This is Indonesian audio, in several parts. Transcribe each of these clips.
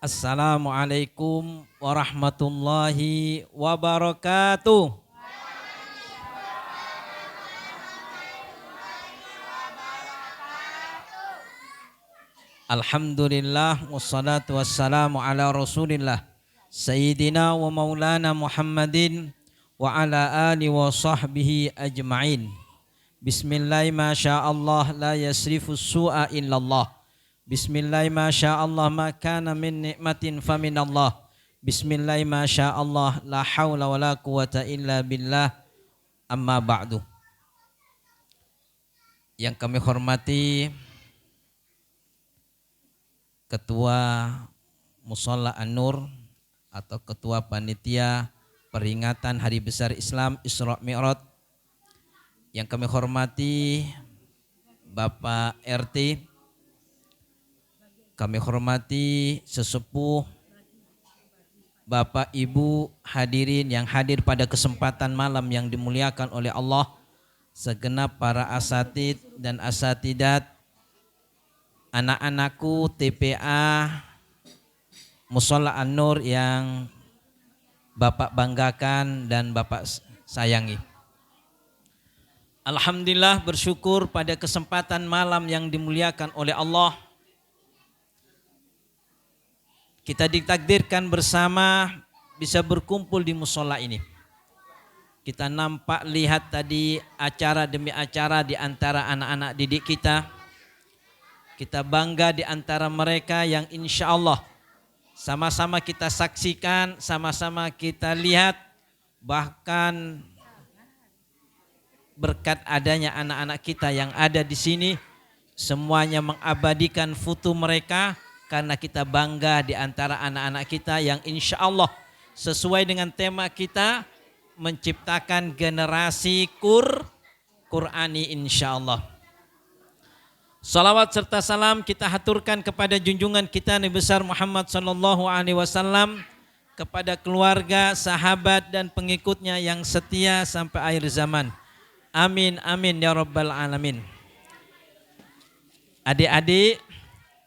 Assalamualaikum warahmatullahi wabarakatuh. Alhamdulillah wassalatu wassalamu ala Rasulillah Sayyidina wa maulana Muhammadin wa ala alihi wa sahbihi ajma'in. Bismillah masyaallah la yasrifu su'a illallah. Bismillah masyaallah ma kana min nikmatin faminallah. Bismillah masyaallah la haula wala quwata illa billah. Amma ba'du. Yang kami hormati Ketua Musholla An-Nur atau Ketua Panitia Peringatan Hari Besar Islam Isra Mi'raj. Yang kami hormati Bapak RT, kami hormati sesepuh, Bapak Ibu hadirin yang hadir pada kesempatan malam yang dimuliakan oleh Allah, segenap para asatid dan asatidat, anak-anakku TPA Musholla An-Nur yang Bapak banggakan dan Bapak sayangi. Alhamdulillah, bersyukur pada kesempatan malam yang dimuliakan oleh Allah, kita ditakdirkan bersama bisa berkumpul di musholla ini. Kita nampak lihat tadi acara demi acara di antara anak-anak didik kita. Kita bangga di antara mereka yang insya Allah sama-sama kita saksikan, sama-sama kita lihat, bahkan berkat adanya anak-anak kita yang ada di sini, semuanya mengabadikan foto mereka karena kita bangga di antara anak-anak kita yang insya Allah sesuai dengan tema kita menciptakan generasi Qur'ani insya Allah. Salawat serta salam kita haturkan kepada junjungan kita Nabi besar Muhammad sallallahu alaihi wasallam, kepada keluarga, sahabat dan pengikutnya yang setia sampai akhir zaman. Amin amin ya rabbal alamin. Adik-adik,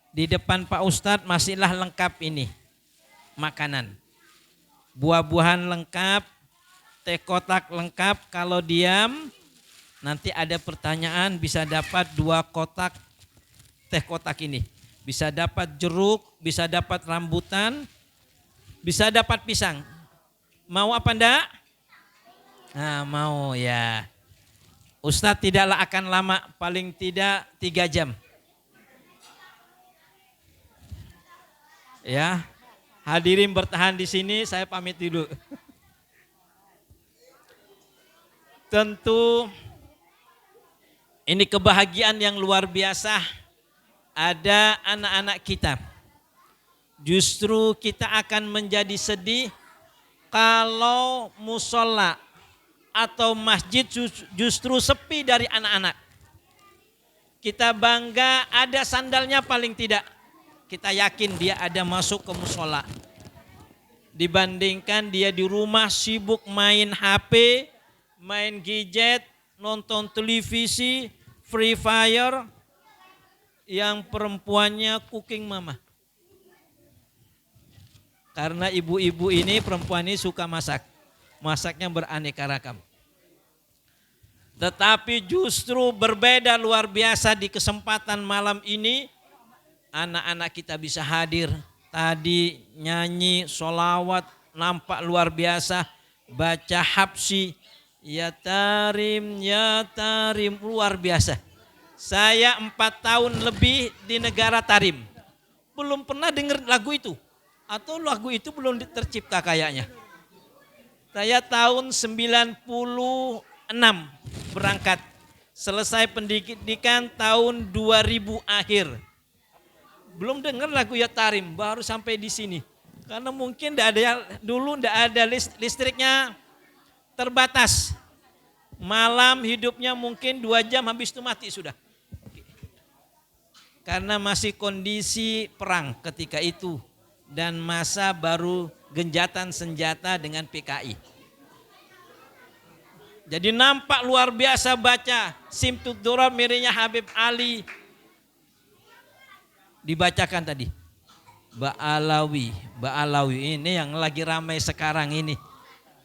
di depan Pak Ustadz masihlah lengkap ini makanan. Buah-buahan lengkap, teh kotak lengkap. Kalau diam nanti ada pertanyaan, bisa dapat 2 kotak teh kotak ini. Bisa dapat jeruk, bisa dapat rambutan, bisa dapat pisang. Mau apa enggak? Nah, mau ya. Ustadz tidaklah akan lama, paling tidak 3 jam. Ya, hadirin bertahan di sini, saya pamit dulu. Tentu ini kebahagiaan yang luar biasa, ada anak-anak kita. Justru kita akan menjadi sedih kalau musholla atau masjid justru sepi dari anak-anak. Kita bangga ada sandalnya paling tidak. Kita yakin dia ada masuk ke musholla. Dibandingkan dia di rumah sibuk main HP, main gadget, nonton televisi, Free Fire, yang perempuannya cooking mama. Karena ibu-ibu ini, perempuan ini suka masak. Masaknya beraneka ragam. Tetapi justru berbeda luar biasa di kesempatan malam ini. Anak-anak kita bisa hadir, tadi nyanyi sholawat nampak luar biasa, baca habsyi, ya tarim luar biasa. Saya 4 tahun lebih di negara Tarim, belum pernah dengar lagu itu, atau lagu itu belum tercipta kayaknya. Saya tahun 96 berangkat, selesai pendidikan tahun 2000 akhir. Belum dengar lagu Ya Tarim, baru sampai di sini. Karena mungkin dulu tidak ada listriknya terbatas. Malam hidupnya mungkin 2 jam habis itu mati sudah. Karena masih kondisi perang ketika itu. Dan masa baru genjatan senjata dengan PKI. Jadi nampak luar biasa baca Simtud Durab Mirinya Habib Ali. Dibacakan tadi. Ba'alawi. Ba'alawi ini yang lagi ramai sekarang ini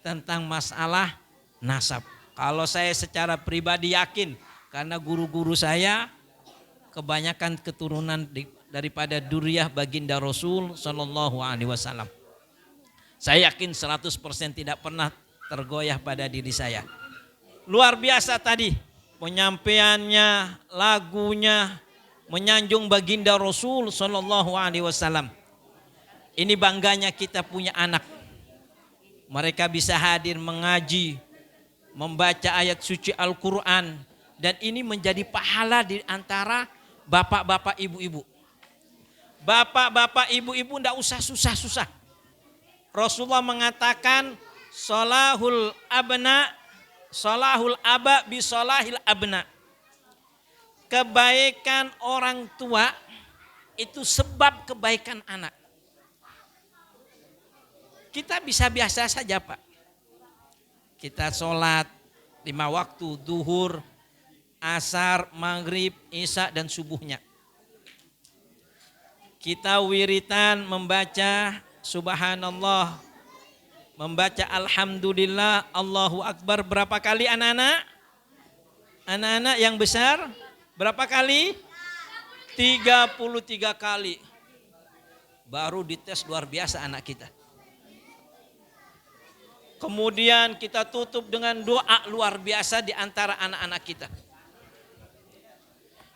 tentang masalah nasab. Kalau saya secara pribadi yakin karena guru-guru saya kebanyakan keturunan daripada duriyah baginda Rasul sallallahu alaihi wasallam. Saya yakin 100% tidak pernah tergoyah pada diri saya. Luar biasa tadi penyampaiannya, lagunya menyanjung baginda Rasul sallallahu alaihi wasallam. Ini bangganya kita punya anak. Mereka bisa hadir mengaji, membaca ayat suci Al-Quran. Dan ini menjadi pahala di antara bapak-bapak ibu-ibu. Bapak-bapak ibu-ibu tidak usah susah-susah. Rasulullah mengatakan salahul aba bi salahil abna. Kebaikan orang tua itu sebab kebaikan anak. Kita bisa biasa saja Pak. Kita sholat 5 waktu, duhur, asar, maghrib, isya dan subuhnya. Kita wiritan membaca subhanallah, membaca alhamdulillah, Allahu Akbar berapa kali anak-anak? Anak-anak yang besar berapa kali? 33 kali. Baru dites luar biasa anak kita. Kemudian kita tutup dengan doa luar biasa di antara anak-anak kita.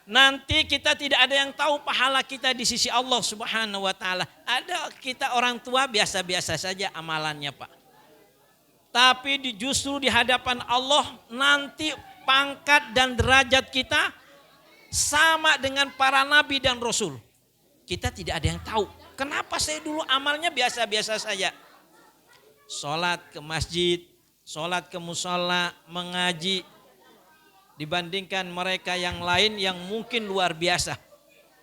Nanti kita tidak ada yang tahu pahala kita di sisi Allah Subhanahu wa taala. Ada kita orang tua biasa-biasa saja amalannya Pak. Tapi justru di hadapan Allah nanti pangkat dan derajat kita sama dengan para nabi dan rasul. Kita tidak ada yang tahu. Kenapa saya dulu amalnya biasa-biasa saja. Sholat ke masjid, sholat ke musola, mengaji. Dibandingkan mereka yang lain yang mungkin luar biasa.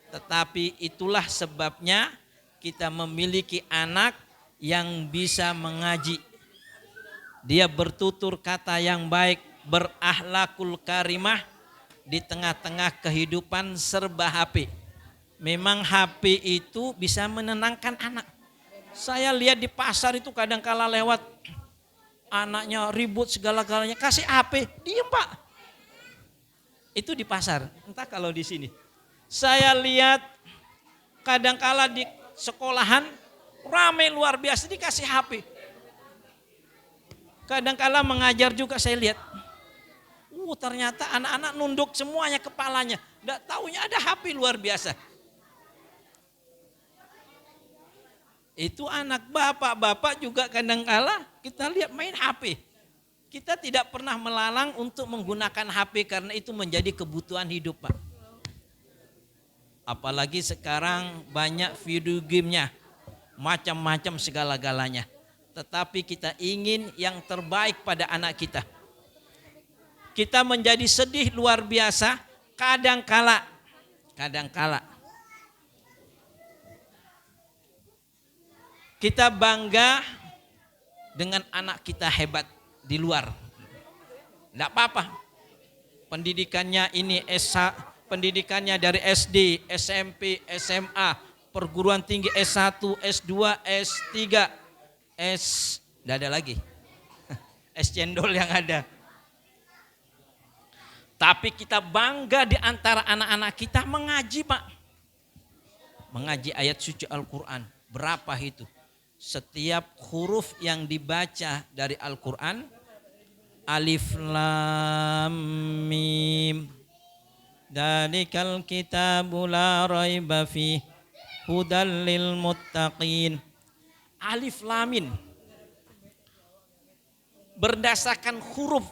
Tetapi itulah sebabnya kita memiliki anak yang bisa mengaji. Dia bertutur kata yang baik, berakhlakul karimah di tengah-tengah kehidupan serba HP. Memang HP itu bisa menenangkan anak. Saya lihat di pasar itu kadang kala lewat anaknya ribut segala-galanya kasih HP, diem Pak. Itu di pasar, entah kalau di sini. Saya lihat kadang kala di sekolahan ramai luar biasa dikasih HP. Kadang kala mengajar juga saya lihat. Ternyata anak-anak nunduk semuanya kepalanya. Nggak taunya ada HP luar biasa. Itu anak bapak-bapak juga kadang-kala kita lihat main HP. Kita tidak pernah melalang untuk menggunakan HP karena itu menjadi kebutuhan hidup Pak. Apalagi sekarang banyak video gamenya, macam-macam segala-galanya. Tetapi kita ingin yang terbaik pada anak kita. Kita menjadi sedih luar biasa kadang-kala. Kita bangga dengan anak kita hebat di luar. Enggak apa-apa. Pendidikannya ini pendidikannya dari SD, SMP, SMA, perguruan tinggi S1, S2, S3, enggak ada lagi. Es cendol yang ada. Tapi kita bangga di antara anak-anak kita mengaji Pak. Mengaji ayat suci Al-Quran. Berapa itu? Setiap huruf yang dibaca dari Al-Quran, alif lam mim, dzalikal kitabu la raiba fih, hudal lil muttaqin. Alif lam mim berdasarkan huruf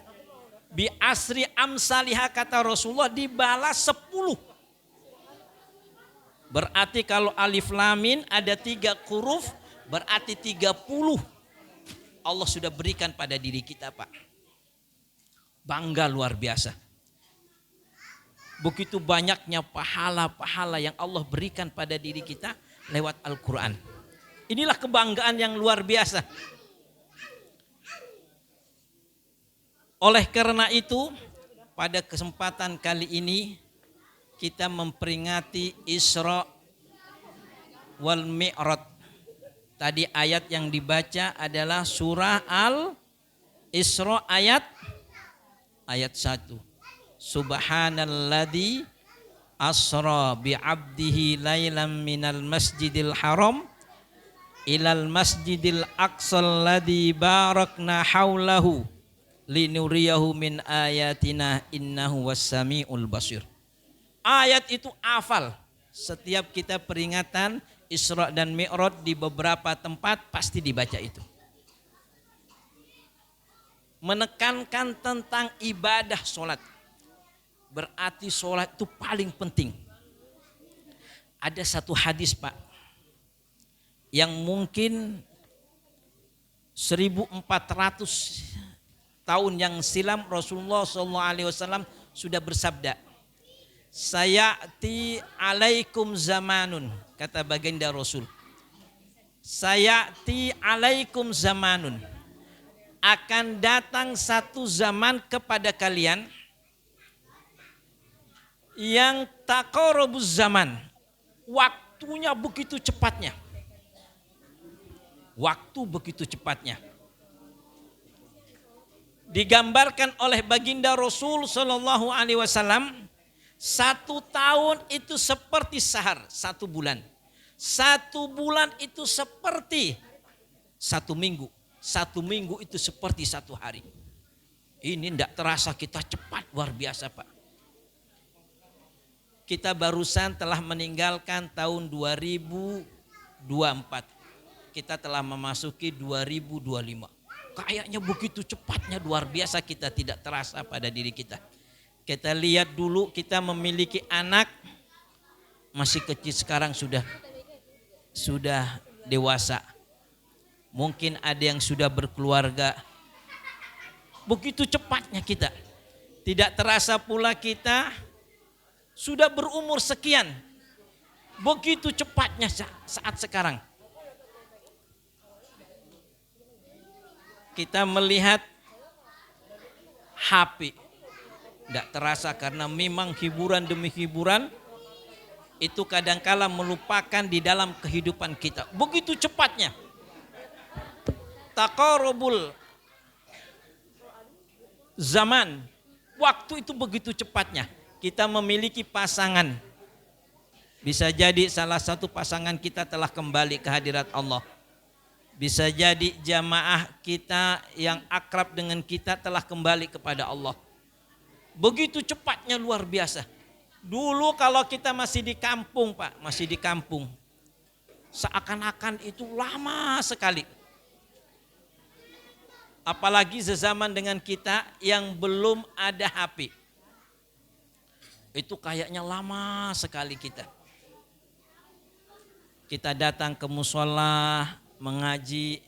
bi asri amsalihah kata Rasulullah dibalas 10. Berarti kalau alif lam mim ada 3 huruf berarti 30 Allah sudah berikan pada diri kita Pak. Bangga luar biasa. Begitu banyaknya pahala-pahala yang Allah berikan pada diri kita lewat Al-Quran. Inilah kebanggaan yang luar biasa. Oleh karena itu pada kesempatan kali ini kita memperingati Isra wal Mi'raj. Tadi ayat yang dibaca adalah surah Al-Isra ayat 1. Subhanalladzi asra bi'abdihi lailan minal masjidil haram ilal masjidil aqsal ladzi barakna haulahu linuriyahu min ayatina innahu wassamiul basir. Ayat itu hafal. Setiap kita peringatan Isra dan Mi'raj di beberapa tempat pasti dibaca itu. Menekankan tentang ibadah sholat. Berarti sholat itu paling penting. Ada satu hadis Pak, yang mungkin 1400 tahun yang silam Rasulullah SAW sudah bersabda, sayati alaikum zamanun, kata baginda Rasul, sayati alaikum zamanun, akan datang satu zaman kepada kalian yang taqarrabuz zaman, waktunya begitu cepatnya. Waktu begitu cepatnya. Digambarkan oleh baginda Rasul sallallahu alaihi wasallam, 1 tahun itu seperti sehar, 1 bulan. 1 bulan itu seperti 1 minggu. 1 minggu itu seperti 1 hari. Ini tidak terasa kita cepat, luar biasa Pak. Kita barusan telah meninggalkan tahun 2024. Kita telah memasuki 2025. Kayaknya begitu cepatnya, luar biasa, kita tidak terasa pada diri kita. Kita lihat dulu, kita memiliki anak masih kecil, sekarang sudah dewasa. Mungkin ada yang sudah berkeluarga. Begitu cepatnya kita. Tidak terasa pula kita sudah berumur sekian. Begitu cepatnya saat sekarang. Kita melihat HP. Tidak terasa karena memang hiburan demi hiburan itu kadangkala melupakan di dalam kehidupan kita. Begitu cepatnya. Taqarrubul zaman. Waktu itu begitu cepatnya. Kita memiliki pasangan. Bisa jadi salah satu pasangan kita telah kembali ke hadirat Allah. Bisa jadi jamaah kita yang akrab dengan kita telah kembali kepada Allah. Begitu cepatnya, luar biasa. Dulu kalau kita masih di kampung Pak, masih di kampung, seakan-akan itu lama sekali. Apalagi sezaman dengan kita yang belum ada HP. Itu kayaknya lama sekali kita. Kita datang ke musola, mengaji,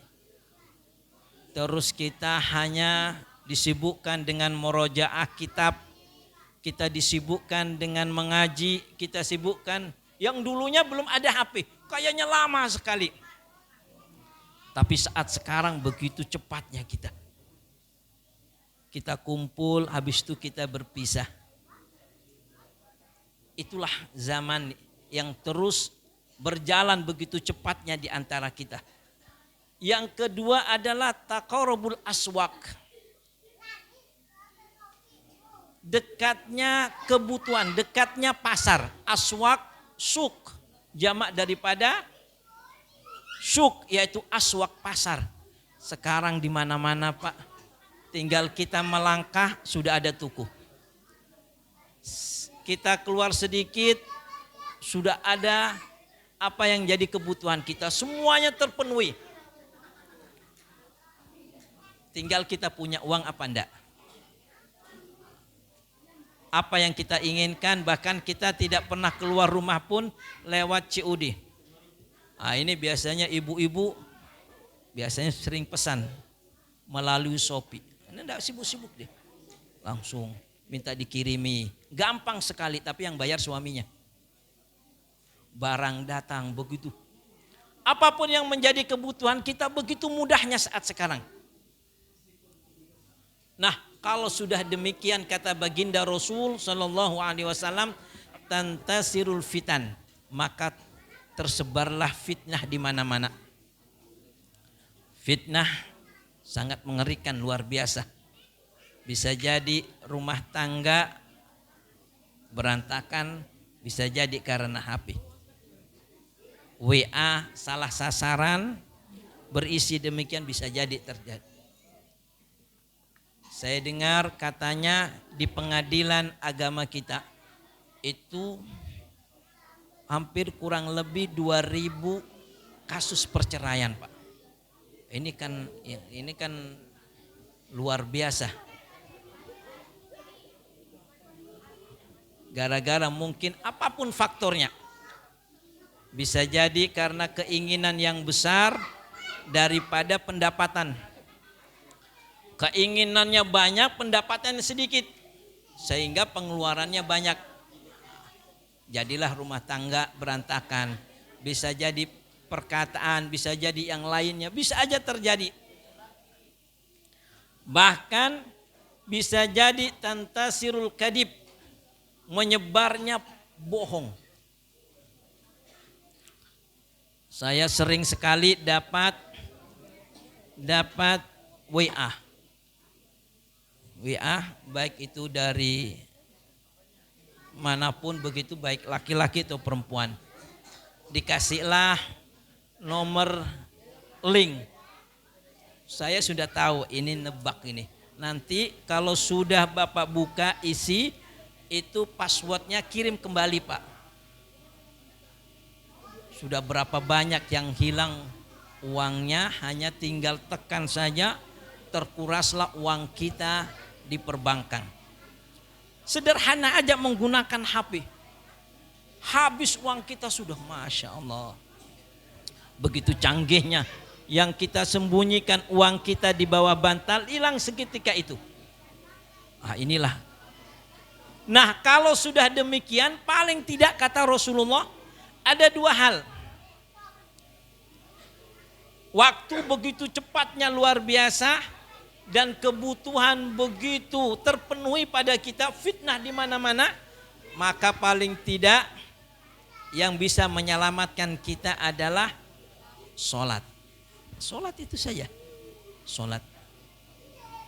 terus kita hanya disibukkan dengan murojaah kitab, kita disibukkan dengan mengaji, kita sibukkan yang dulunya belum ada HP, kayaknya lama sekali. Tapi saat sekarang begitu cepatnya kita. Kita kumpul, habis itu kita berpisah. Itulah zaman yang terus berjalan begitu cepatnya di antara kita. Yang kedua adalah taqarrubul aswaq. Dekatnya kebutuhan, dekatnya pasar. Aswaq, suk, jamak daripada suk, yaitu aswaq, pasar. Sekarang di mana-mana Pak, tinggal kita melangkah sudah ada toko. Kita keluar sedikit sudah ada apa yang jadi kebutuhan kita, semuanya terpenuhi. Tinggal kita punya uang apa enggak. Apa yang kita inginkan, bahkan kita tidak pernah keluar rumah pun lewat COD. Nah, ini biasanya ibu-ibu biasanya sering pesan melalui Shopee. Ini enggak sibuk-sibuk deh. Langsung minta dikirimi. Gampang sekali, tapi yang bayar suaminya. Barang datang begitu. Apapun yang menjadi kebutuhan kita begitu mudahnya saat sekarang. Nah, kalau sudah demikian kata baginda Rasul sallallahu alaihi wasallam, tantasirul fitan, maka tersebarlah fitnah di mana-mana. Fitnah sangat mengerikan, luar biasa. Bisa jadi rumah tangga berantakan, bisa jadi karena HP. WA salah sasaran, berisi demikian, bisa jadi terjadi. Saya dengar katanya di pengadilan agama kita itu hampir kurang lebih 2000 kasus perceraian, Pak. Ini kan luar biasa. Gara-gara mungkin apapun faktornya. Bisa jadi karena keinginan yang besar daripada pendapatan. Keinginannya banyak, pendapatannya sedikit, sehingga pengeluarannya banyak. Jadilah rumah tangga berantakan. Bisa jadi perkataan, bisa jadi yang lainnya, bisa aja terjadi. Bahkan bisa jadi tantasirul kadib, menyebarnya bohong. Saya sering sekali dapat WA baik itu dari manapun begitu, baik laki-laki atau perempuan. Dikasihlah nomor link. Saya sudah tahu ini nebak ini. Nanti kalau sudah Bapak buka isi itu passwordnya kirim kembali, Pak. Sudah berapa banyak yang hilang uangnya, hanya tinggal tekan saja terkuraslah uang kita di perbankan. Sederhana aja menggunakan HP. Habis uang kita sudah, Masya Allah. Begitu canggihnya, yang kita sembunyikan uang kita di bawah bantal hilang seketika itu. Inilah. Nah, kalau sudah demikian, paling tidak kata Rasulullah ada dua hal. Waktu begitu cepatnya luar biasa dan kebutuhan begitu terpenuhi pada kita, fitnah di mana-mana, maka paling tidak yang bisa menyelamatkan kita adalah sholat. Sholat itu saja. Sholat.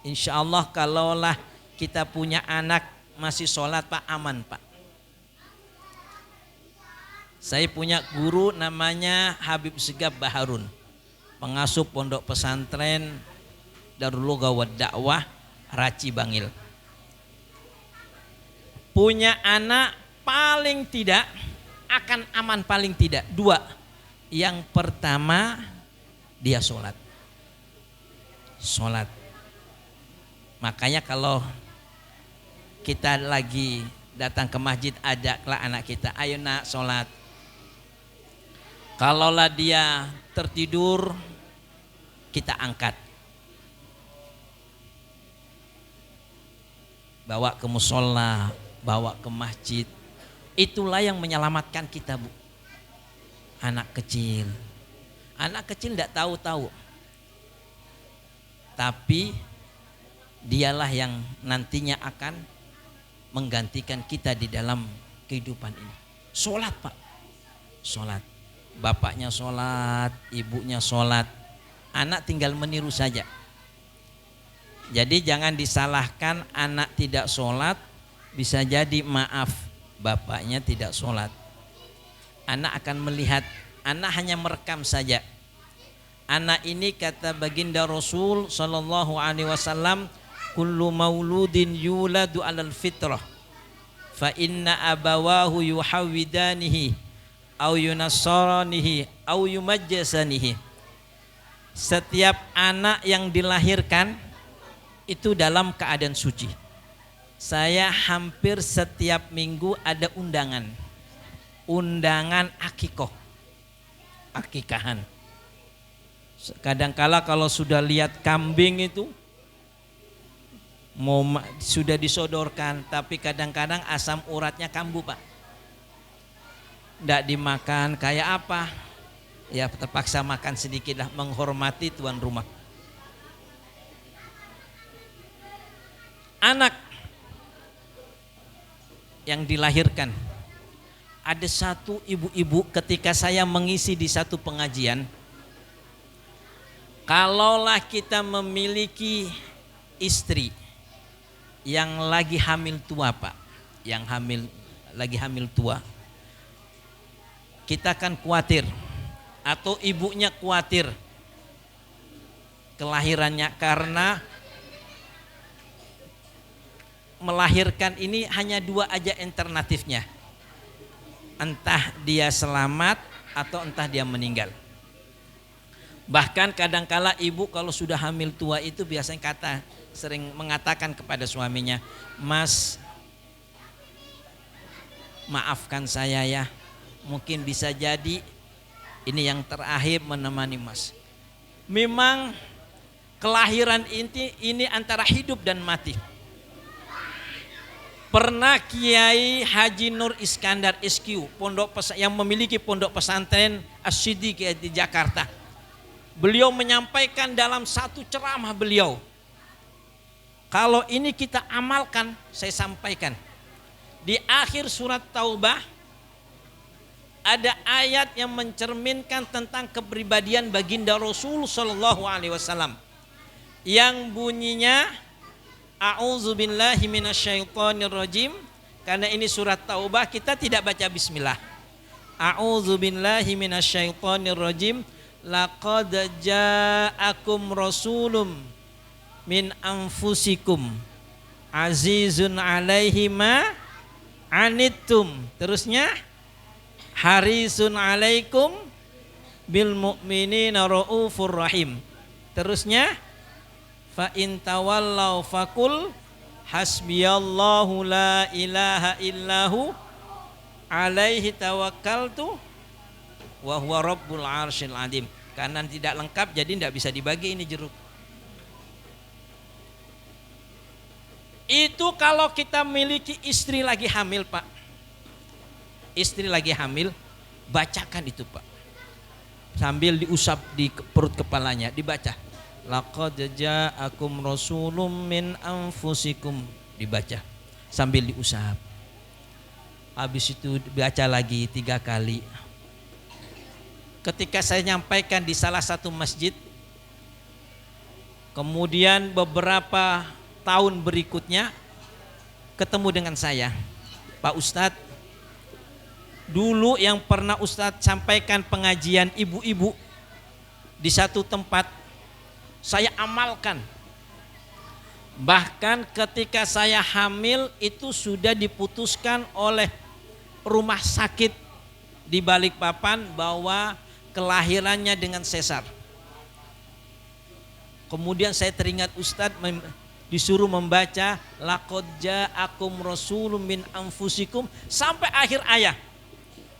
Insya Allah kalaulah kita punya anak masih sholat, Pak, aman, Pak. Saya punya guru namanya Habib Segaf Baharun, pengasuh pondok pesantren Darul Lugha wa Dakwah Raci Bangil. Punya anak paling tidak akan aman, paling tidak dua. Yang pertama dia sholat. Makanya kalau kita lagi datang ke masjid, ajaklah anak kita, ayo nak sholat. Kalaulah dia tertidur, kita angkat, bawa ke musola, bawa ke masjid. Itulah yang menyelamatkan kita, Bu. Anak kecil tidak tahu-tahu, tapi dialah yang nantinya akan menggantikan kita di dalam kehidupan ini. Sholat, Pak. Sholat. Bapaknya sholat, ibunya sholat, anak tinggal meniru saja. Jadi jangan disalahkan anak tidak sholat, bisa jadi maaf bapaknya tidak sholat. Anak akan melihat, anak hanya merekam saja. Anak ini kata baginda Rasul sallallahu alaihi wasallam, kullu mauludin yuladu alal fitrah fa inna abawahu yuhawidanihi au yunassaranihi au yumajjasanihi. Setiap anak yang dilahirkan itu dalam keadaan suci. Saya hampir setiap minggu ada undangan akikahan. Kadangkala kalau sudah lihat kambing itu sudah disodorkan, tapi kadang-kadang asam uratnya kambuh, Pak. Tidak dimakan, kayak apa? Ya terpaksa makan sedikit lah, menghormati tuan rumah. Anak yang dilahirkan ada satu ibu-ibu ketika saya mengisi di satu pengajian, kalaulah kita memiliki istri yang lagi hamil tua Pak, yang lagi hamil tua, kita kan khawatir atau ibunya khawatir kelahirannya, karena melahirkan ini hanya dua aja alternatifnya, entah dia selamat atau entah dia meninggal. Bahkan kadangkala ibu kalau sudah hamil tua itu biasanya sering mengatakan kepada suaminya, "Mas, maafkan saya ya, mungkin bisa jadi ini yang terakhir menemani Mas." Memang kelahiran ini antara hidup dan mati. Pernah Kiai Haji Nur Iskandar SQ, yang memiliki pondok pesantren As-Siddiq di Jakarta. Beliau menyampaikan dalam satu ceramah beliau, kalau ini kita amalkan, saya sampaikan. Di akhir surat Taubah ada ayat yang mencerminkan tentang kepribadian baginda Rasul Shallallahu Alaihi Wasallam, yang bunyinya A'udzubillahi minasyaitonirrajim. Karena ini surat Taubah, kita tidak baca bismillah. A'udzubillahi minasyaitonirrajim. Laqad ja'akum rasulum min anfusikum azizun alaihi ma anittum. Terusnya harisun alaikum bil mu'minina raufur rahim. Terusnya fa in tawallaw faqul hasbiyallahu la ilaha illahu alaihi tawakkaltu wa huwa rabbul arsyil azim. Karena tidak lengkap jadi tidak bisa dibagi ini jeruk. Itu kalau kita miliki istri lagi hamil Pak. Istri lagi hamil, bacakan itu Pak. Sambil diusap di perut kepalanya, dibaca. Laqad ja'akum rasulun min anfusikum, dibaca sambil diusap. Habis itu baca lagi 3 kali. Ketika saya nyampaikan di salah satu masjid, kemudian beberapa tahun berikutnya ketemu dengan saya, Pak Ustadz, dulu yang pernah Ustadz sampaikan pengajian ibu-ibu di satu tempat, saya amalkan. Bahkan ketika saya hamil itu sudah diputuskan oleh rumah sakit di Balikpapan bahwa kelahirannya dengan sesar. Kemudian saya teringat Ustadz disuruh membaca laqad ja'akum rasulun min anfusikum sampai akhir ayat.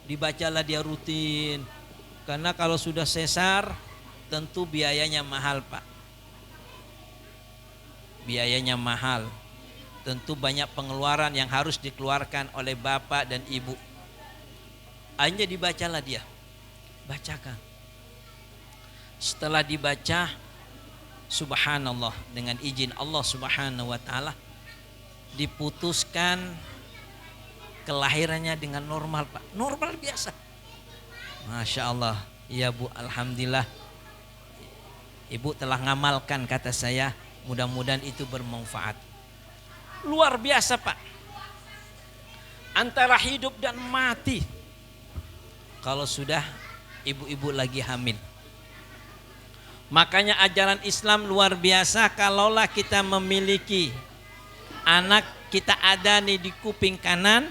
Dibacalah dia rutin. Karena kalau sudah sesar tentu biayanya mahal Pak. Biayanya mahal, tentu banyak pengeluaran yang harus dikeluarkan oleh bapak dan ibu. Akhirnya dibacalah dia, bacakan. Setelah dibaca, subhanallah, dengan izin Allah subhanahu wa ta'ala, diputuskan kelahirannya dengan normal Pak, normal biasa. Masya Allah, ya Bu, alhamdulillah. Ibu telah ngamalkan kata saya. Mudah-mudahan itu bermanfaat. Luar biasa Pak. Antara hidup dan mati. Kalau sudah ibu-ibu lagi hamil. Makanya ajaran Islam luar biasa. Kalaulah kita memiliki anak, kita adani di kuping kanan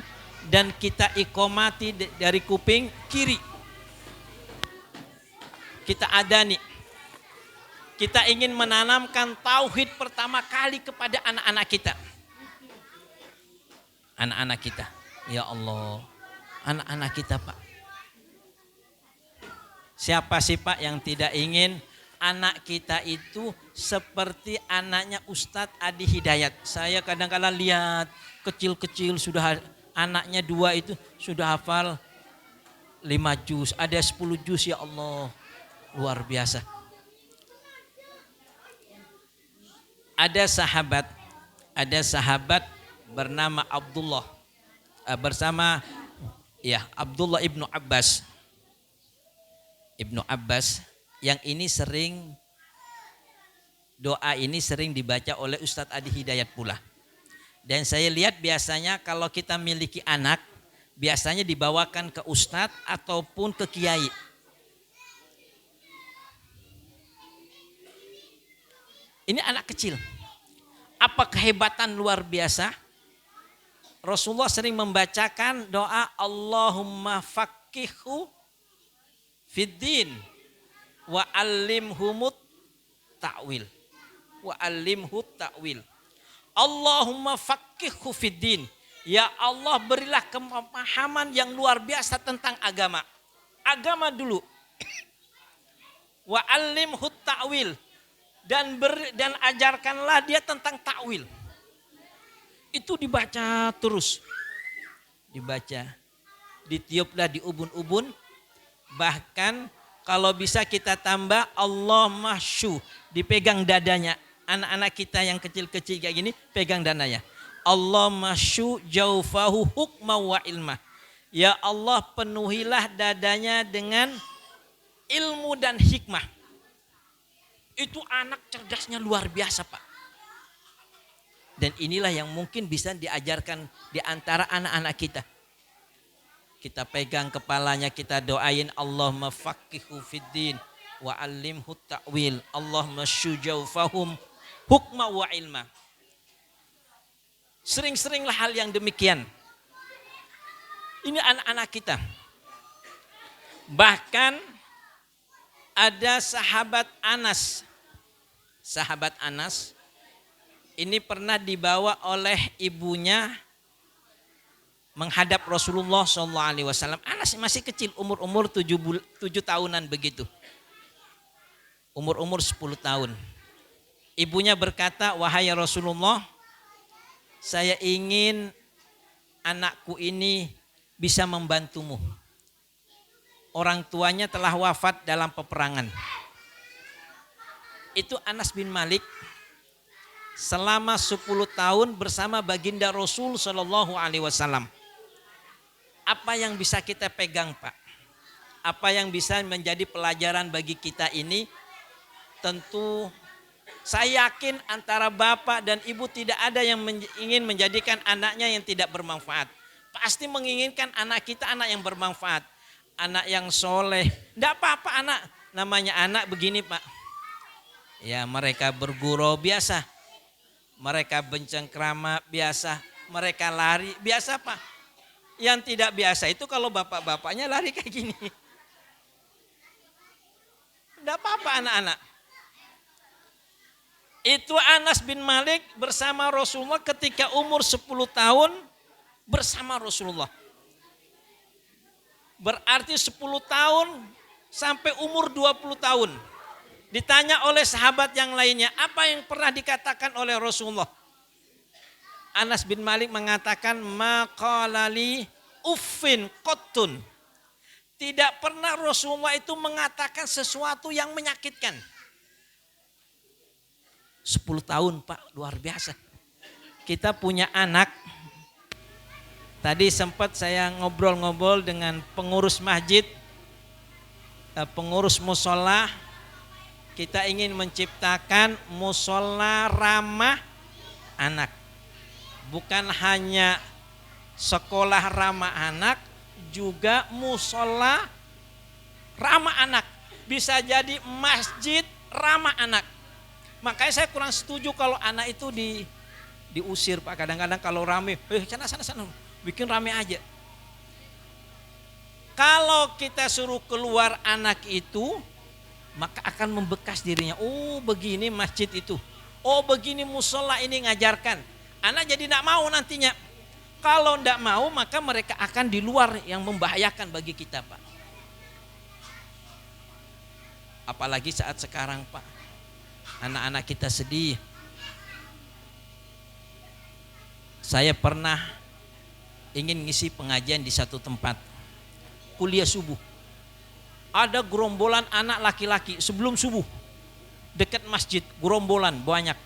dan kita ikomati dari kuping kiri. Kita adani. Kita ingin menanamkan tauhid pertama kali kepada anak-anak kita. Anak-anak kita. Ya Allah. Anak-anak kita Pak. Siapa sih Pak yang tidak ingin anak kita itu seperti anaknya Ustadz Adi Hidayat. Saya kadang-kadang lihat kecil-kecil sudah anaknya 2 itu sudah hafal 5 juz. Ada 10 juz ya Allah. Luar biasa. Ada sahabat bernama Abdullah bersama Ya, Abdullah ibnu Abbas. Ibnu Abbas yang ini sering, doa ini sering dibaca oleh Ustadz Adi Hidayat pula. Dan saya lihat biasanya kalau kita miliki anak, biasanya dibawakan ke Ustadz ataupun ke kiai. Ini anak kecil. Apa kehebatan luar biasa? Rasulullah sering membacakan doa Allahumma faqihu fiddin wa allimhumut ta'wil. Wa allimhu ta'wil. Allahumma faqihu fiddin. Ya Allah, berilah pemahaman yang luar biasa tentang agama. Agama dulu. Wa allimhu ta'wil. Dan ajarkanlah dia tentang ta'wil. Itu dibaca terus. Dibaca. Ditiuplah di ubun-ubun. Bahkan kalau bisa kita tambah Allah mahsyu, dipegang dadanya. Anak-anak kita yang kecil-kecil kayak gini pegang dadanya. Allah mahsyu jaufahu hukma wa ilmah. Ya Allah, penuhilah dadanya dengan ilmu dan hikmah. Itu anak cerdasnya luar biasa, Pak. Dan inilah yang mungkin bisa diajarkan di antara anak-anak kita. Kita pegang kepalanya, kita doain Allahumma faqihu fiddin wa allimhu ta'wil. Allahumma syujawfahum hukma wa ilma. Sering-seringlah hal yang demikian. Ini anak-anak kita. Bahkan ada sahabat Anas. Sahabat Anas ini pernah dibawa oleh ibunya menghadap Rasulullah SAW. Anas masih kecil, umur 7 tahunan begitu. Umur 10 tahun. Ibunya berkata, wahai Rasulullah, saya ingin anakku ini bisa membantumu. Orang tuanya telah wafat dalam peperangan. Itu Anas bin Malik selama 10 tahun bersama baginda Rasul SAW. Apa yang bisa kita pegang, Pak? Apa yang bisa menjadi pelajaran bagi kita ini? Tentu saya yakin antara bapak dan ibu tidak ada yang ingin menjadikan anaknya yang tidak bermanfaat. Pasti menginginkan anak kita anak yang bermanfaat. Anak yang soleh. Tidak apa-apa anak. Namanya anak begini, Pak. Ya, mereka bergurau biasa. Mereka bencengkrama biasa. Mereka lari biasa, Pak. Yang tidak biasa itu kalau bapak-bapaknya lari kayak gini. Tidak apa-apa anak-anak. Itu Anas bin Malik bersama Rasulullah ketika umur 10 tahun bersama Rasulullah. Berarti 10 tahun sampai umur 20 tahun. Ditanya oleh sahabat yang lainnya, apa yang pernah dikatakan oleh Rasulullah? Anas bin Malik mengatakan, maqalali uffin qattun. Tidak pernah Rasulullah itu mengatakan sesuatu yang menyakitkan. 10 tahun, Pak, luar biasa. Kita punya anak. Tadi sempat saya ngobrol-ngobrol dengan pengurus masjid, pengurus musola. Kita ingin menciptakan musola ramah anak. Bukan hanya sekolah ramah anak, juga musola ramah anak. Bisa jadi masjid ramah anak. Makanya saya kurang setuju kalau anak itu diusir, Pak. Kadang-kadang kalau rame, sana, bikin rame aja. Kalau kita suruh keluar anak itu, maka akan membekas dirinya. Oh, begini masjid itu. Oh, begini musola ini ngajarkan. Anak jadi tidak mau nantinya. Kalau tidak mau maka mereka akan di luar yang membahayakan bagi kita, Pak. Apalagi saat sekarang, Pak. Anak-anak kita sedih. Saya pernah ingin ngisi pengajian di satu tempat. Kuliah subuh. Ada gerombolan anak laki-laki sebelum subuh. Dekat masjid, gerombolan banyak.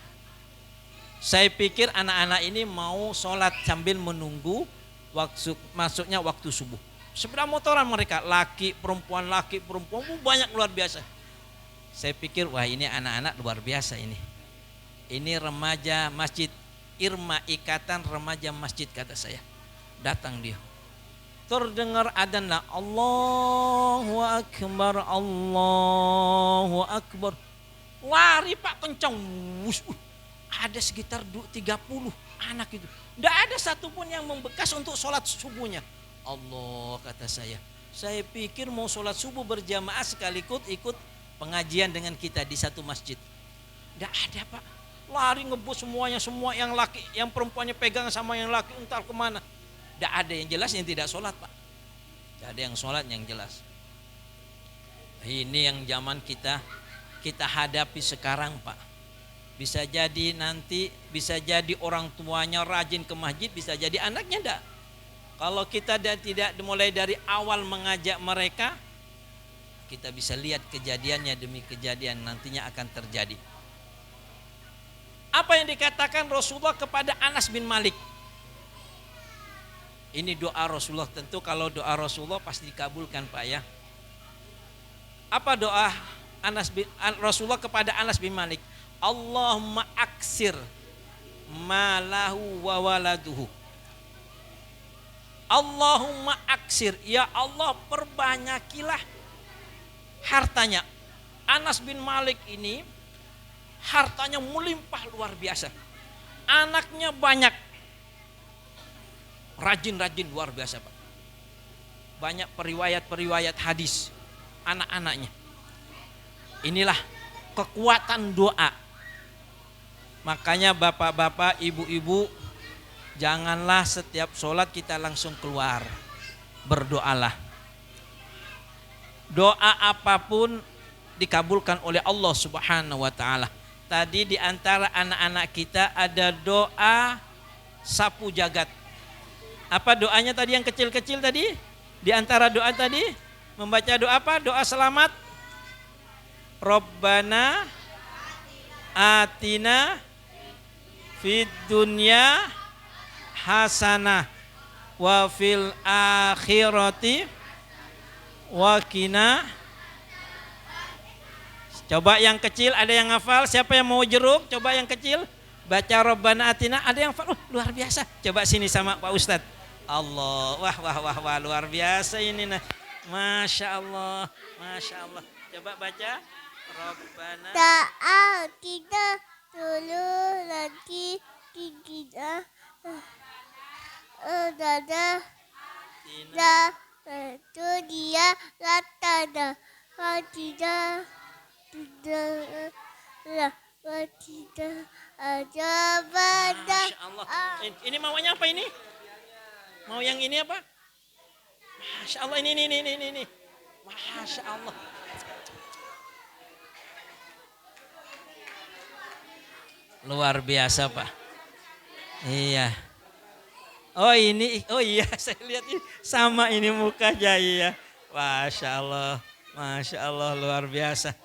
Saya pikir anak-anak ini mau sholat sambil menunggu masuknya waktu subuh. Sepeda motoran mereka, laki perempuan, banyak luar biasa. Saya pikir wah ini anak-anak luar biasa ini. Ini remaja masjid Irma, Ikatan Remaja Masjid kata saya. Datang dia. Terdengar adzan lah, Allahu Akbar, Allahu Akbar. Lari Pak kencang. Ada sekitar 30 anak itu. Tidak ada satupun yang membekas untuk sholat subuhnya. Allah kata saya. Saya pikir mau sholat subuh berjamaah sekaligus ikut pengajian dengan kita di satu masjid. Tidak ada Pak. Lari ngebus semuanya, semua yang laki, yang perempuannya pegang sama yang laki entar kemana. Tidak ada yang jelas yang tidak sholat Pak. Tidak ada yang sholat yang jelas. Ini yang zaman kita hadapi sekarang Pak. Bisa jadi nanti, bisa jadi orang tuanya rajin ke masjid, bisa jadi anaknya enggak. Kalau kita tidak dimulai dari awal mengajak mereka, kita bisa lihat kejadiannya demi kejadian nantinya akan terjadi. Apa yang dikatakan Rasulullah kepada Anas bin Malik? Ini doa Rasulullah, tentu kalau doa Rasulullah pasti dikabulkan Pak ya. Apa doa Rasulullah kepada Anas bin Malik? Allahumma aksir malahu wa waladuhu. Allahumma aksir, ya Allah perbanyakilah hartanya. Anas bin Malik ini hartanya melimpah luar biasa. Anaknya banyak. Rajin-rajin luar biasa Pak. Banyak periwayat hadis anak-anaknya. Inilah kekuatan doa. Makanya bapak-bapak, ibu-ibu, janganlah setiap sholat kita langsung keluar. Berdoalah. Doa apapun dikabulkan oleh Allah Subhanahu wa taala. Tadi di antara anak-anak kita ada doa sapu jagat. Apa doanya tadi yang kecil-kecil tadi? Di antara doa tadi membaca doa apa? Doa selamat. Rabbana atina fid dunya hasanah wa fil akhirati wa qina. Coba yang kecil ada yang hafal? Siapa yang mau jeruk? Coba yang kecil baca Rabbana atina. Ada yang hafal? Luar biasa. Coba sini sama Pak Ustadz. Allah, wah luar biasa ini nah. Masya Allah. Coba baca Rabbana. Kita dulu lagi kita dada itu dia latada tidak ada pada. Masya Allah. Ini maunya apa ini? Mau yang ini apa? Masya Allah ini. Masya Allah. Luar biasa Pak. Iya. Oh iya saya lihat ini sama ini mukanya iya. Masya Allah luar biasa.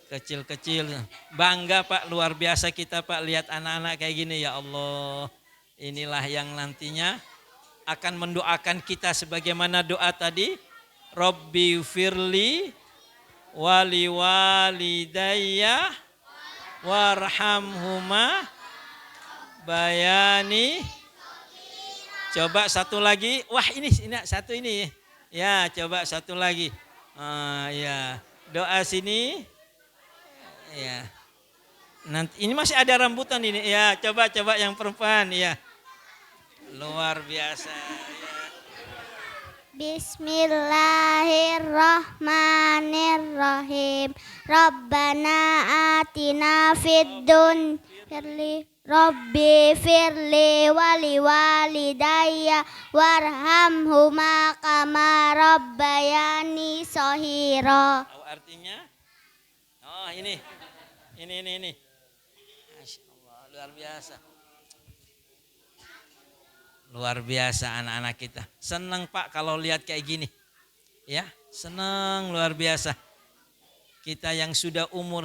Kecil-kecil. Bangga Pak, luar biasa kita Pak lihat anak-anak kayak gini ya Allah. Inilah yang nantinya akan mendoakan kita sebagaimana doa tadi. Rabbi firli wali walidayya warhamhuma bayani. Coba satu lagi. Wah ini satu ini. Ya coba satu lagi. Ya doa sini. Ya. Nanti ini masih ada rambutan ini. Ya coba yang perempuan ya. Luar biasa. Ya. Bismillahirrahmanirrahim. Rabbana atina fid dunya Rabbi firli wali walidayya warhamhuma kama rabbayani shahira. Artinya? Oh ini. Masya Allah, luar biasa. Luar biasa anak-anak kita. Senang Pak kalau lihat kayak gini. Ya, senang luar biasa. Kita yang sudah umur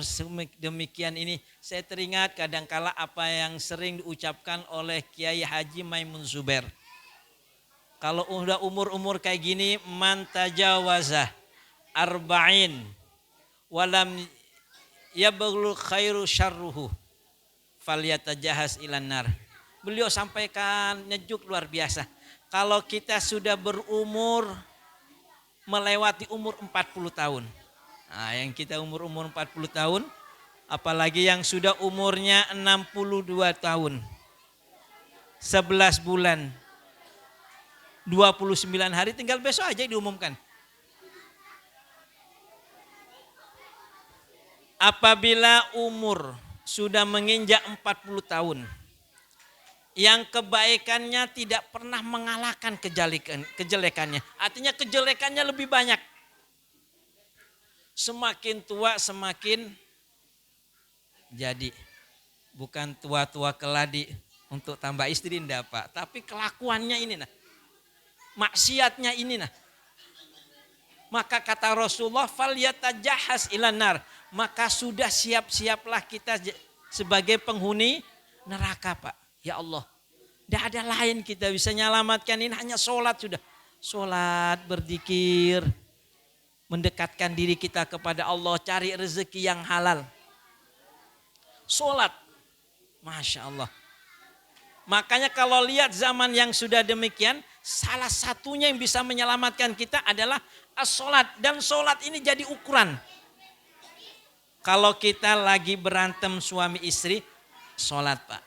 demikian ini, saya teringat kadangkala apa yang sering diucapkan oleh Kiai Haji Maimun Zubair. Kalau udah umur-umur kayak gini, man tajawaza arba'in walam yablugh khairu syarruhu falyatajahaz ilan nar. Beliau sampaikan nyejuk luar biasa. Kalau kita sudah berumur melewati umur 40 tahun. Nah, yang kita umur 40 tahun, apalagi yang sudah umurnya 62 tahun. 11 bulan. 29 hari, tinggal besok aja diumumkan. Apabila umur sudah menginjak 40 tahun, yang kebaikannya tidak pernah mengalahkan kejelekannya. Artinya kejelekannya lebih banyak. Semakin tua semakin jadi. Bukan tua-tua keladi untuk tambah istri, enggak Pak. Tapi kelakuannya ini nah. Maksiatnya ini nah. Maka kata Rasulullah, falyatajahaz ilan nar. Maka sudah siap-siaplah kita sebagai penghuni neraka Pak. Ya Allah. Tidak ada lain kita bisa nyelamatkan ini, hanya sholat sudah. Sholat, berzikir, mendekatkan diri kita kepada Allah, cari rezeki yang halal. Sholat. Masya Allah. Makanya kalau lihat zaman yang sudah demikian, salah satunya yang bisa menyelamatkan kita adalah as-sholat. Dan sholat ini jadi ukuran. Kalau kita lagi berantem suami istri, sholat Pak.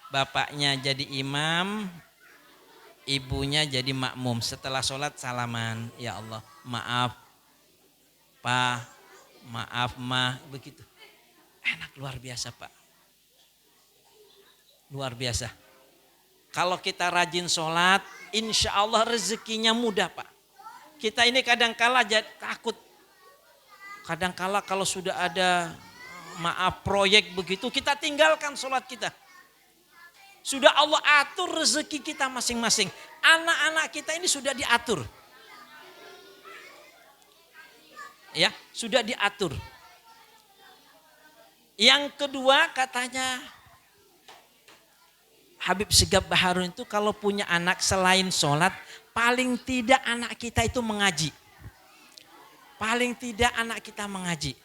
Bapaknya jadi imam, ibunya jadi makmum. Setelah sholat salaman, ya Allah maaf Pak, maaf Ma, begitu. Enak luar biasa Pak. Luar biasa. Kalau kita rajin sholat, insya Allah rezekinya mudah Pak. Kita ini kadang-kala takut. Kadang-kala kalau sudah ada maaf proyek begitu, kita tinggalkan sholat kita. Sudah Allah atur rezeki kita masing-masing. Anak-anak kita ini sudah diatur. Ya, sudah diatur. Yang kedua katanya Habib Segaf Baharun itu kalau punya anak selain sholat, paling tidak anak kita itu mengaji. Paling tidak anak kita mengaji.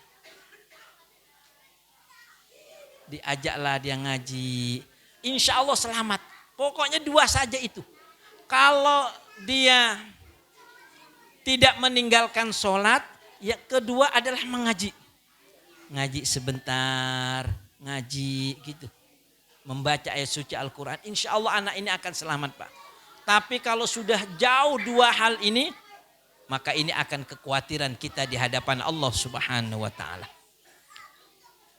Diajaklah dia ngaji. Insya Allah selamat. Pokoknya dua saja itu. Kalau dia tidak meninggalkan sholat, yang kedua adalah mengaji. Ngaji sebentar, ngaji gitu. Membaca ayat suci Al-Quran. Insya Allah anak ini akan selamat Pak. Tapi kalau sudah jauh dua hal ini, maka ini akan kekhawatiran kita di hadapan Allah Subhanahu wa ta'ala.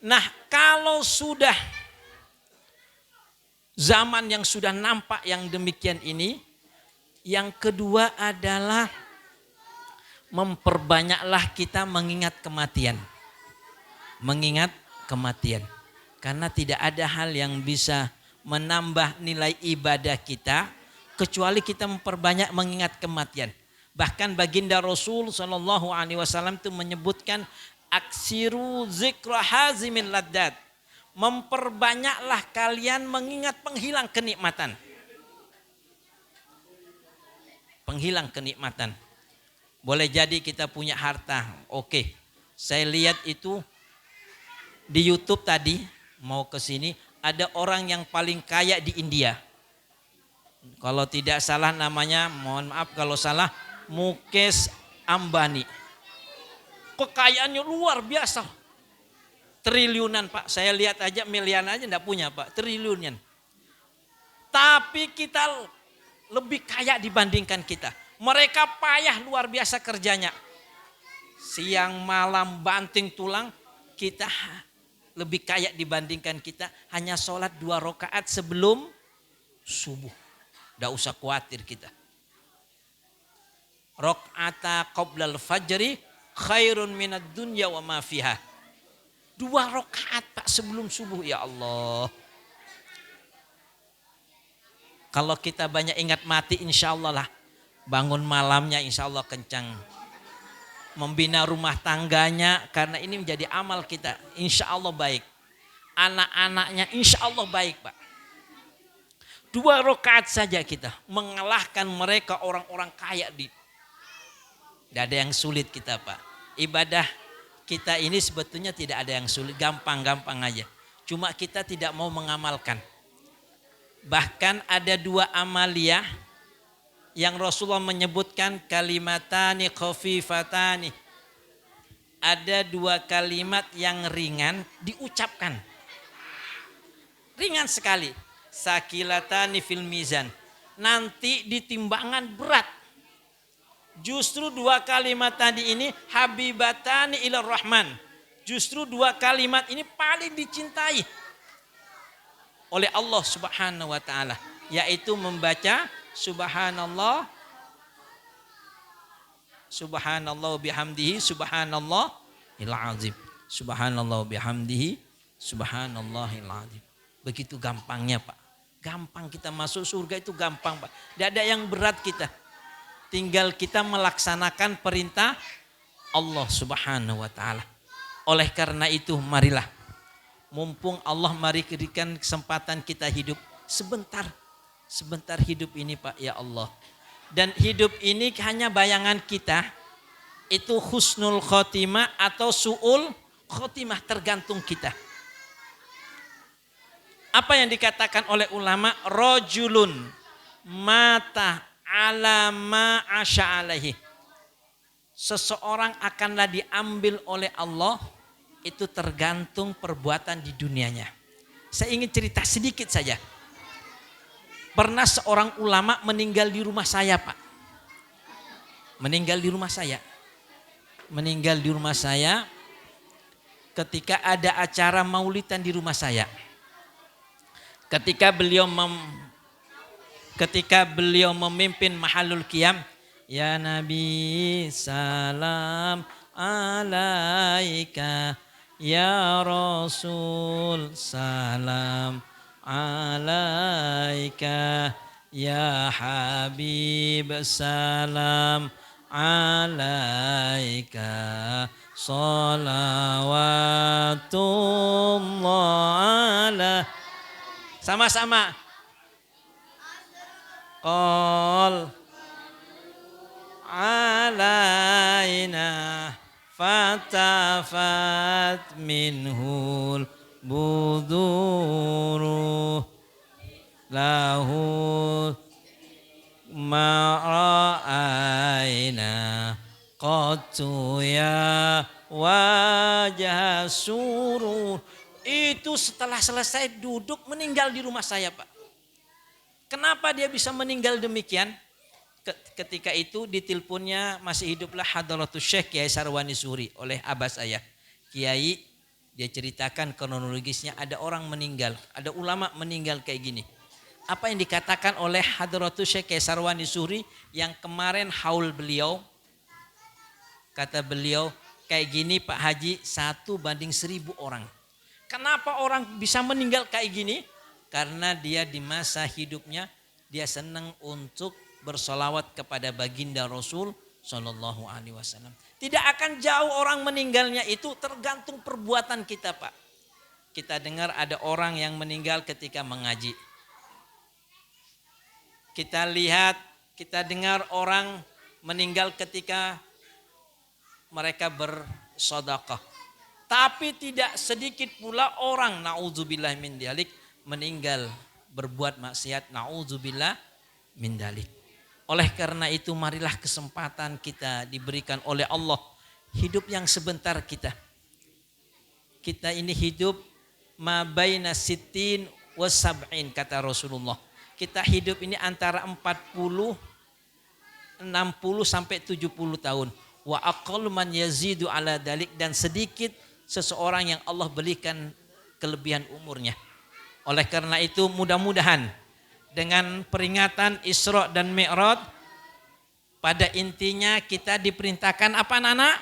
Nah kalau sudah zaman yang sudah nampak yang demikian ini, yang kedua adalah memperbanyaklah kita mengingat kematian. Mengingat kematian. Karena tidak ada hal yang bisa menambah nilai ibadah kita kecuali kita memperbanyak mengingat kematian. Bahkan baginda Rasul SAW itu menyebutkan aksiru zikra hazimin laddat. Memperbanyaklah kalian mengingat penghilang kenikmatan. Penghilang kenikmatan. Boleh jadi kita punya harta. Oke. Saya lihat itu di YouTube tadi. Mau ke sini ada orang yang paling kaya di India. Kalau tidak salah namanya, mohon maaf kalau salah, Mukesh Ambani. Kekayaannya luar biasa. Triliunan Pak. Saya lihat aja miliaran aja enggak punya Pak. Triliunan. Tapi kita lebih kaya dibandingkan kita. Mereka payah luar biasa kerjanya. Siang malam banting tulang. Kita lebih kaya dibandingkan kita. Hanya sholat 2 rakaat sebelum subuh. Tidak usah khawatir kita. Rok'ata qoblal fajri khairun minad dunya wa ma fiha. 2 rakaat Pak sebelum subuh, ya Allah. Kalau kita banyak ingat mati, insya Allah lah. Bangun malamnya insya Allah kencang. Membina rumah tangganya karena ini menjadi amal kita. Insya Allah baik. Anak-anaknya insya Allah baik Pak. 2 rakaat saja kita mengalahkan mereka orang-orang kaya di. Tidak ada yang sulit kita Pak. Ibadah kita ini sebetulnya tidak ada yang sulit, gampang-gampang aja. Cuma kita tidak mau mengamalkan. Bahkan ada 2 amaliyah yang Rasulullah menyebutkan kalimatani khafifatani. Ada 2 kalimat yang ringan diucapkan. Ringan sekali. Sakilatani fil mizan. Nanti di timbangan berat. Justru 2 kalimat tadi ini habibatani ilar rahman. Justru 2 kalimat ini paling dicintai oleh Allah Subhanahu wa taala, yaitu membaca subhanallah subhanallah bihamdihi subhanallahil azim. Subhanallah bihamdihi subhanallahil azim. Begitu gampangnya Pak. Gampang kita masuk surga itu gampang Pak. Tidak ada yang berat kita. Tinggal kita melaksanakan perintah Allah Subhanahu wa taala. Oleh karena itu marilah. Mumpung Allah mari berikan kesempatan kita hidup sebentar. Sebentar hidup ini Pak ya Allah. Dan hidup ini hanya bayangan kita. Itu husnul khotimah atau su'ul khotimah tergantung kita. Apa yang dikatakan oleh ulama? Rajulun mata ala ma asya alaihi. Seseorang akanlah diambil oleh Allah itu tergantung perbuatan di dunianya. Saya ingin cerita sedikit saja. Pernah seorang ulama meninggal di rumah saya Pak. Meninggal di rumah saya. Meninggal di rumah saya ketika ada acara maulidan di rumah saya. Ketika beliau memimpin mahalul qiyam, ya Nabi salam alaika, ya Rasul salam alaika, ya Habib salam alaika, salawatullah ala. Sama-sama. Qol alaina fatafat minhul buduru lahu ma'ra'aina qattu ya wajah surur. Itu setelah selesai duduk meninggal di rumah saya Pak. Kenapa dia bisa meninggal demikian? Ketika itu diteleponnya masih hiduplah Hadratus Syekh Kiai Sarwani Suri oleh abah saya. Kiai, dia ceritakan kronologisnya ada orang meninggal, ada ulama meninggal kayak gini. Apa yang dikatakan oleh Hadratus Syekh Kiai Sarwani Suri yang kemarin haul beliau? Kata beliau, kayak gini Pak Haji 1:1000 orang. Kenapa orang bisa meninggal kayak gini? Karena dia di masa hidupnya dia senang untuk bersolawat kepada baginda Rasul Shallallahu Alaihi Wasallam. Tidak akan jauh orang meninggalnya itu tergantung perbuatan kita Pak. Kita dengar ada orang yang meninggal ketika mengaji. Kita lihat, kita dengar orang meninggal ketika mereka bersedekah. Tapi tidak sedikit pula orang naudzubillah min dzalik meninggal berbuat maksiat, naudzubillah min dzalik. Oleh karena itu marilah kesempatan kita diberikan oleh Allah hidup yang sebentar kita. Kita ini hidup ma baina sittin wa sab'in kata Rasulullah. Kita hidup ini antara 40, 60 sampai 70 tahun. Wa aqallu man yazidu ala dalik, dan sedikit seseorang yang Allah berikan kelebihan umurnya. Oleh karena itu mudah-mudahan dengan peringatan Isra dan Mi'raj pada intinya kita diperintahkan apa anak-anak?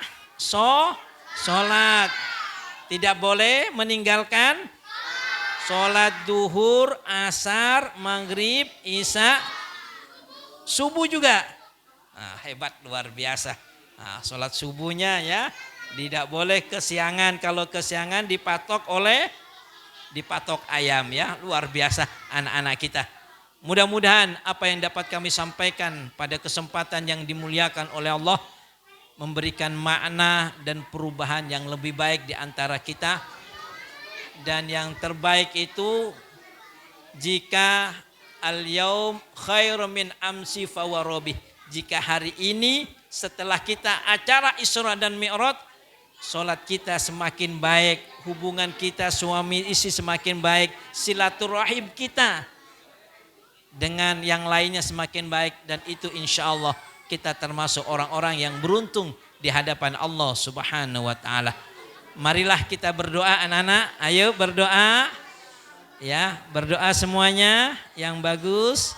Sholat. Tidak boleh meninggalkan sholat duhur, asar, maghrib, isya, subuh juga. Nah, hebat luar biasa. Nah, sholat subuhnya ya. Tidak boleh kesiangan. Kalau kesiangan dipatok ayam ya. Luar biasa anak-anak kita. Mudah-mudahan apa yang dapat kami sampaikan pada kesempatan yang dimuliakan oleh Allah memberikan makna dan perubahan yang lebih baik di antara kita. Dan yang terbaik itu jika al-yaum khairum min amsi fawarobih. Jika hari ini setelah kita acara Isra dan Mi'raj, solat kita semakin baik, hubungan kita suami istri semakin baik, silaturahim kita dengan yang lainnya semakin baik, dan itu insya Allah kita termasuk orang-orang yang beruntung di hadapan Allah Subhanahu wa ta'ala. Marilah kita berdoa anak-anak, ayo berdoa ya, berdoa semuanya yang bagus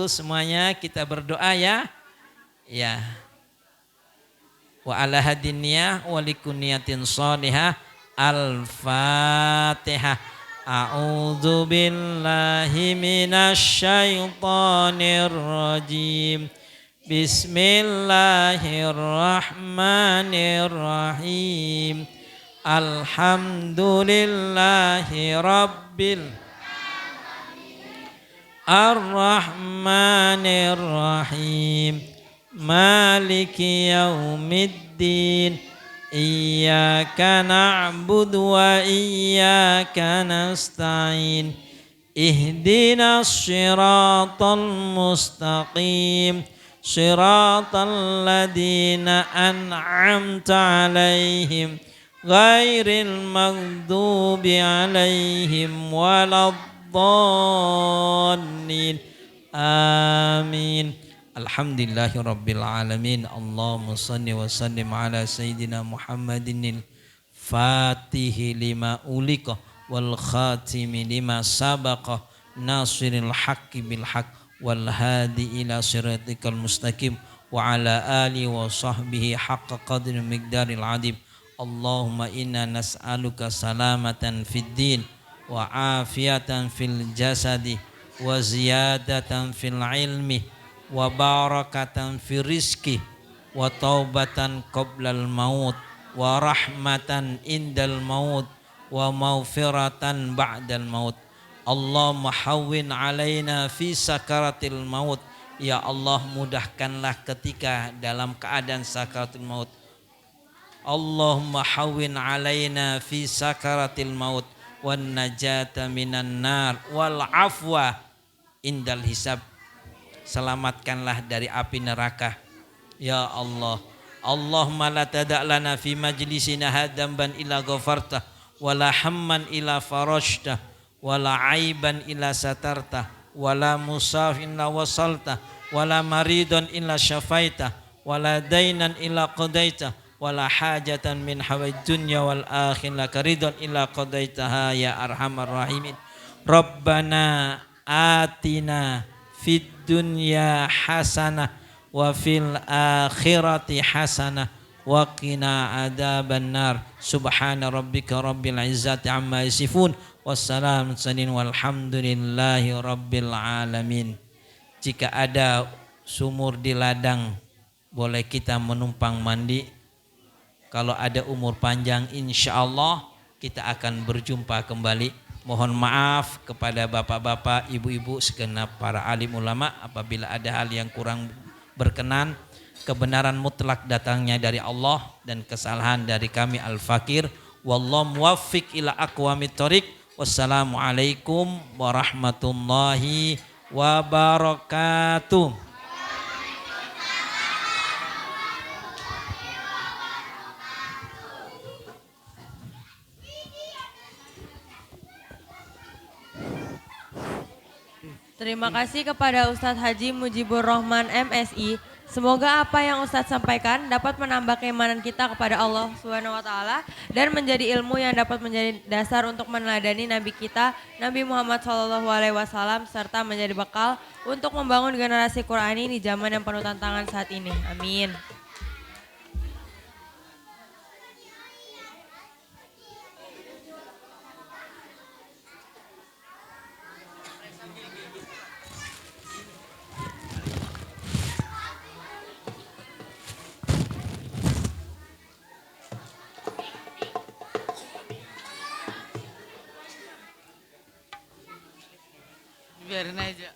semuanya kita berdoa ya. Ya. Wa ala hadiniyah wa likuniyatin shalihah. Al-Fatihah. A'udzu billahi minasy syaithanir rajim. Bismillahirrahmanirrahim. Alhamdulillahi rabbil Ar-Rahmanir-Rahim. Maliki yaumiddin. Iyyaka na'budu wa iyyaka nasta'in. Ihdinas siratal mustaqim. Siratal ladzina an'amta 'alaihim ghairil maghdubi 'alaihim waladdallin. Amin. Alhamdulillahi rabbil alamin. Allahumma salli wa sallim ala sayyidina Muhammadin fatihi lima ulika wal khatimi lima sabaqa nasiril haqqi bil haqq wal hadi ila siratikal mustaqim wa ala alihi wa sahbihi haqqa qadri miqdaril adim. Allahumma inna nas'aluka salamatan fid din wa afiyatan fil jasadi wa ziyadatan fil ilmi wa barakatan fil rizki wa taubatan qoblal maut wa rahmatan indal maut wa maghfiratan ba'dal maut. Allahumma hawwin alaina fi sakaratil maut. Ya Allah, mudahkanlah ketika dalam keadaan sakaratul maut. Allahumma hawwin alaina fi sakaratil maut wan najata minan nar wal afwa indal hisab. Selamatkanlah dari api neraka ya Allah. Allahumma la tada' lana fi majlisina hadamban illa ghafarta wala hamman illa farajta wala aiban illa satarta wala musafin illa wasalta wala maridun illa syafaita wala dainan illa qadaita wala hajatan min hawaij dunya wal akhirah karidun illa qadaitaha ya arhamar rahimin. Rabbana atina fid dunya hasanah wa fil akhirati hasanah wa qina adzaban nar. Subhana rabbika rabbil izzati amma yasifun wassalamun walhamdulillahi rabbil alamin. Jika ada sumur di ladang boleh kita menumpang mandi. Kalau ada umur panjang insyaallah kita akan berjumpa kembali. Mohon maaf kepada bapak-bapak, ibu-ibu, segenap para alim ulama apabila ada hal yang kurang berkenan. Kebenaran mutlak datangnya dari Allah dan kesalahan dari kami al-fakir. Wallahu muwaffiq ila aqwamit thoriq. Wassalamualaikum warahmatullahi wabarakatuh. Terima kasih kepada Ustadz Haji Mujibur Rahman MSI. Semoga apa yang Ustadz sampaikan dapat menambah keimanan kita kepada Allah Subhanahu wa taala dan menjadi ilmu yang dapat menjadi dasar untuk meneladani nabi kita Nabi Muhammad SAW serta menjadi bekal untuk membangun generasi Qurani di zaman yang penuh tantangan saat ini. Amin. Biarin aja.